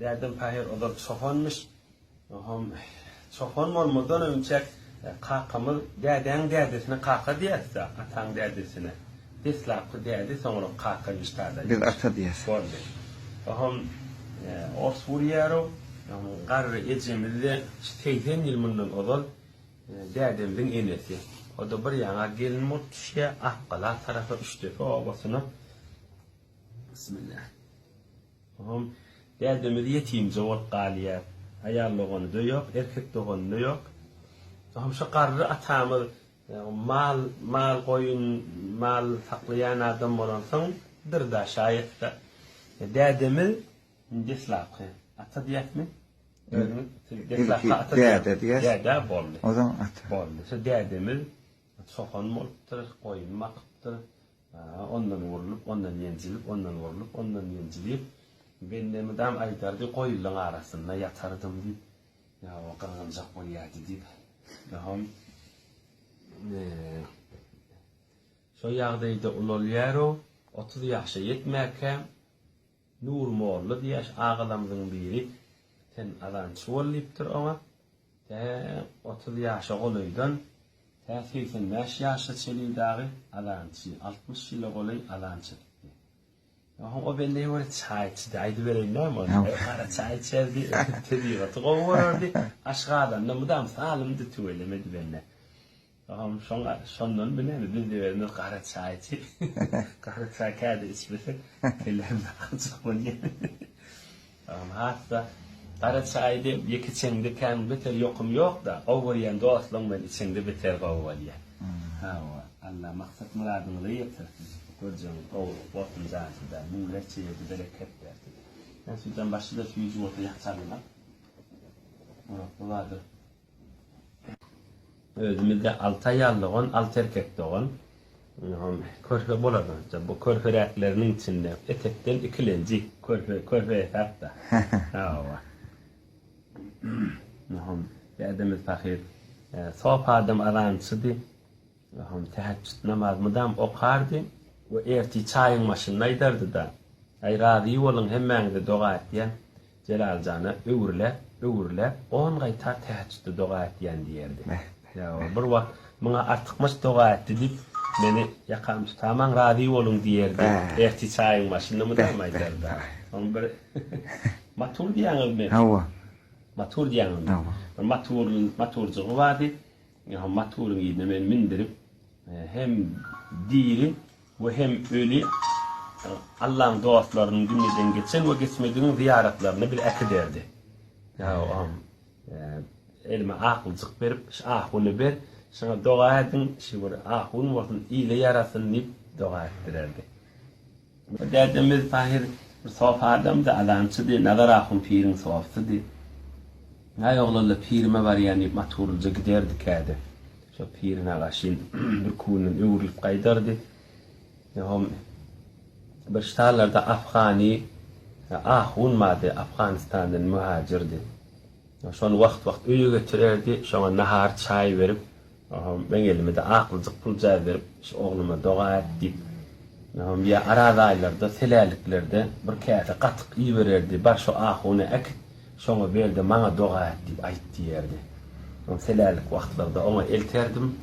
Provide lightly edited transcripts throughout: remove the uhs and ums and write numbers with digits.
Derdim pahir o da çoğunmuş. Çoğun olmadan önce kakamı derdesine kaka diyetse, atan derdesine. Dislapı derdi sonra kaka üstada. Biz ata diyes. O Suriyaro, qarrı ecemizde 80 yıl bundan odal derdimizin enesi. O da bir yana gelin mutşya ahqala tarafa 3 defa obasına. Bismillah. Derdimiz yetim zavut qaliya. Ayarlığını da yok, erkek doğunu da yok. Şu qarrı atamız mal koyun, mal saklayan adam olansan bir da şayet da derdimiz dislapı. Ata diyet mi? Dislapı ata diyet. Derde bollu. O zaman ata. Bollu. Şu derdimiz soğan moluptur, koyun makıptır. Ondan vurulup, ondan yencilip, ondan vurulup, ondan yencilip. Ben de madam aydardı koyulun arasında yatardım deyip. Ya o qırğıncaq koyadı deyip. Şu yağdaydı uloluyaro 30 yaşa yetmerken Nur Moğollu diye ağalamızın biri ten alan çoğulayıptır ama 30 yaşa oluydan 85 yaşa çelidağı alançı 60 yıl olay alançı. O bende var çay içti aydı vereyim ama kara çay içerdi tediyor tuğurdu aşağıdan da mudam sağlamdı tüvelemedi benimle. Sondan bilen biz de verdik kara çay içti. Kara çay kağıdı içmesi kellerim çıkmıyor. Hatta kara çayda yekiçende kan beter yokum yok da ovariyan dostum ben içinde beter ovariya. Allah maksat muradını da yetirsin. Göreceğim o vaktin zaten milletçiye bir bereket verdi. Ben sizden başında şu yüzü ortaya yaksarlar. Vardır. Özümüzde 6 ayarlığın, 6 erkek doğan. Körfe boladı. Bu körfe renklerinin içinde etekten ikilenci. Körfe etapta. Derdimiz fakir. Sopa adam aransıdı. Teheccüd namaz mıdam okardı. O erti çayın maşınına giderdi da. Ay razı olun hemen de dua etyen. Celal Can'a öğürle. 10 gaytar teheccüdü dua etyen diyerdi. Ya bir vakt bana artıkmış dua etti deyip beni yakalmış. Tamam razı olun diyerdi. Erti çayın maşınına mıdam giderdi. Onun bir matur diyanız mı? Matur diyanız mı? Maturcuğu vardı. Maturun yine ben mindirip hem diri ve hem ölü Allah'ın duaslarının günüden geçen ve geçmediğinin ziyaretlerini bir ederdi. Elime akılcık verip, ahunu ver, sana dua edin, ahun vaktin iyile yarasın deyip dua ettirerdi. Derdimiz fahir sof adam da alançıdı, nazar ahun pirin sofsudu. Ay oğlanla pirime var yani maturulca giderdik hadi. Şu pirine alaşın bir kunun öğürülüp kaydardı. Bir ştarlarda Afgani ahun madı Afganistan'dan muhacirdi. Şonu vakt üye götürerdi. Şona nahar çay verip ben elime de akılcık pulca verip oğluma dua ettik. Ya aradaylarda, selaliklerde bir kâte katık iyi verirdi. Bar şu ahunu ek şonu verdi bana dua ettik ayet diyerdi. Selalik vaktlarda ona elterdim.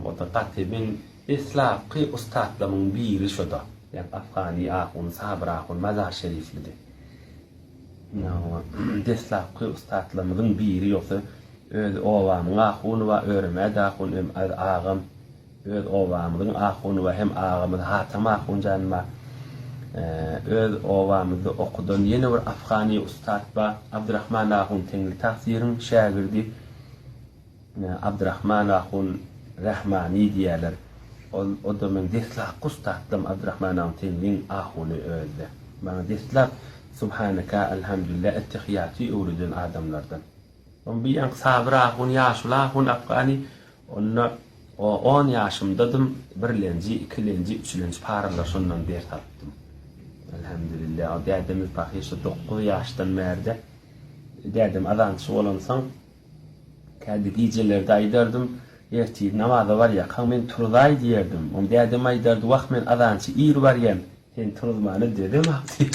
O da katı ben İslaki ustadlamın biri şu da. Yani Afgani ahun, sabır ahun, mazar şeriflidi. Deslapkı ustadlamın biri yoksa öz ovamın ahunu ve örmed ahun ağam öz ovamın ahunu ve hem ağamın hatam ahun canma öz ovamızı okudun yeni bir Afgani ustad ba Abdurrahman ahun tengli tafsirin şagirdi Abdurrahman ahun Rahmani diyorlar. O da men deslapkı ustadlam Abdurrahman ahun tenglin ahunu özde. Bana deslap Subhanaka elhamdülillah ettehiyatı uğrudun adamlardan. Bir yank sabra hun yaşula hun Afgani onu 10 yaşımdadım bir lenci, 2 lenci, 3 lenci paralar sondan dert attım. Elhamdülillah. O derdimiz bakışı 9 yaştan merde. Derdim adançı olansan kendi geceleri aydardım. Erti namazda var ya kamen turday diyerdim. O derdim aydardı vakt men adançı ir var yen. Sen turulmanı dedim abi.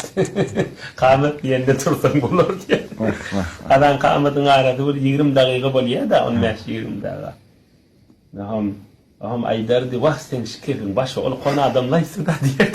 Kamet yerinde tursan olur diye. Adam kametin aradı bir 20 dakika boluyor da 15-20 dakika. Aham aydardı vah sen şikefin başı ol konu adamlaysın da diye.